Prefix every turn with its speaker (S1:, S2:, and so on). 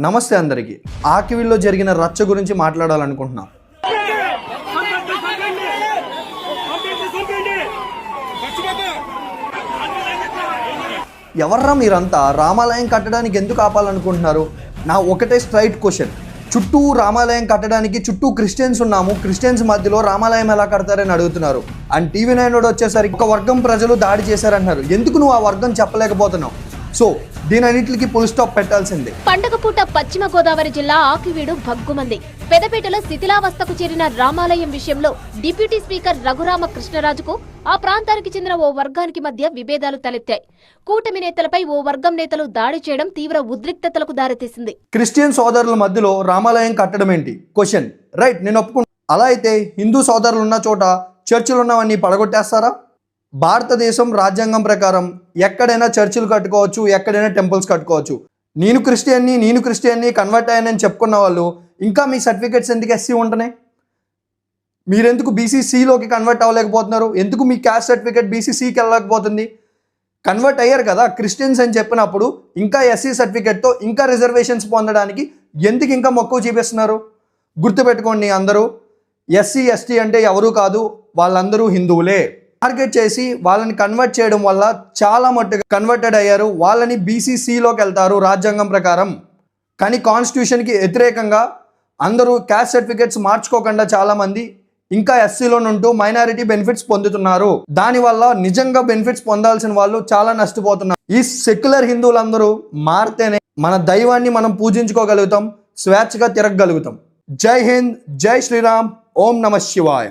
S1: నమస్తే అందరికీ. ఆకివీల్లో జరిగిన రచ్చ గురించి మాట్లాడాలనుకుంటున్నా. ఎవర్రా మీరంతా రామాలయం కట్టడానికి ఎందుకు ఆపాలనుకుంటున్నారు? నా ఒకటే స్ట్రైట్ క్వశ్చన్. చుట్టూ రామాలయం కట్టడానికి చుట్టూ క్రిస్టియన్స్ ఉన్నాము, క్రిస్టియన్స్ మధ్యలో రామాలయం ఎలా కడతారని అడుగుతున్నారు. అండ్ టీవీ నైన్ వచ్చేసరికి ఒక వర్గం ప్రజలు దాడి చేశారంటున్నారు. ఎందుకు నువ్వు ఆ వర్గం చెప్పలేకపోతున్నావు? సో దీనన్నిటికి ఫుల్ స్టాప్ పెట్టాల్సిందే.
S2: పండగ పూట పశ్చిమ గోదావరి జిల్లా ఆకివీడు భగ్గుమంది. పెదపేటలో శిథిలావస్థకు చేరిన రామాలయం విషయంలో డిప్యూటీ స్పీకర్ రఘురామ కృష్ణరాజుకు ఆ ప్రాంతానికి చెందిన ఓ వర్గానికి మధ్య విభేదాలు తలెత్తాయి. కూటమి నేతలపై ఓ వర్గం నేతలు దాడి చేయడం తీవ్ర ఉద్రిక్తతలకు దారితీసింది.
S1: క్రిస్టియన్ సోదరుల మధ్యలో రామాలయం కట్టడం ఏంటి? క్వశ్చన్ రైట్, నేను ఒప్పుకుంటా. అలా అయితే హిందూ సోదరులు ఉన్న చోట చర్చిలు ఉన్నవన్నీ పడగొట్టేస్తారా? భారతదేశం రాజ్యాంగం ప్రకారం ఎక్కడైనా చర్చిలు కట్టుకోవచ్చు, ఎక్కడైనా టెంపుల్స్ కట్టుకోవచ్చు. నేను క్రిస్టియన్ని కన్వర్ట్ అయ్యానని చెప్పుకున్న వాళ్ళు ఇంకా మీ సర్టిఫికేట్స్ ఎందుకు ఎస్సీ ఉంటున్నాయి? మీరెందుకు బీసీసీలోకి కన్వర్ట్ అవ్వలేకపోతున్నారు? ఎందుకు మీ క్యాస్ట్ సర్టిఫికేట్ బీసీసీకి వెళ్ళలేకపోతుంది? కన్వర్ట్ అయ్యారు కదా క్రిస్టియన్స్ అని చెప్పినప్పుడు ఇంకా ఎస్సీ సర్టిఫికేట్తో ఇంకా రిజర్వేషన్స్ పొందడానికి ఎందుకు ఇంకా మక్కువ చూపిస్తున్నారు? గుర్తుపెట్టుకోండి అందరూ, ఎస్సీ ఎస్టీ అంటే ఎవరూ కాదు, వాళ్ళందరూ హిందువులే. టార్గెట్ చేసి వాళ్ళని కన్వర్ట్ చేయడం వల్ల చాలా మట్టుగా కన్వర్టెడ్ అయ్యారు. వాళ్ళని బీసీసీలోకి వెళ్తారు రాజ్యాంగం ప్రకారం. కానీ కాన్స్టిట్యూషన్కి వ్యతిరేకంగా అందరూ క్యాస్ట్ సర్టిఫికేట్స్ మార్చుకోకుండా చాలామంది ఇంకా ఎస్సీలో ఉంటూ మైనారిటీ బెనిఫిట్స్ పొందుతున్నారు. దానివల్ల నిజంగా బెనిఫిట్స్ పొందాల్సిన వాళ్ళు చాలా నష్టపోతున్నారు. ఈ సెక్యులర్ హిందువులందరూ మారితేనే మన దైవాన్ని మనం పూజించుకోగలుగుతాం, స్వేచ్ఛగా తిరగగలుగుతాం. జై హింద్, జై శ్రీరామ్, ఓం నమః శివాయ.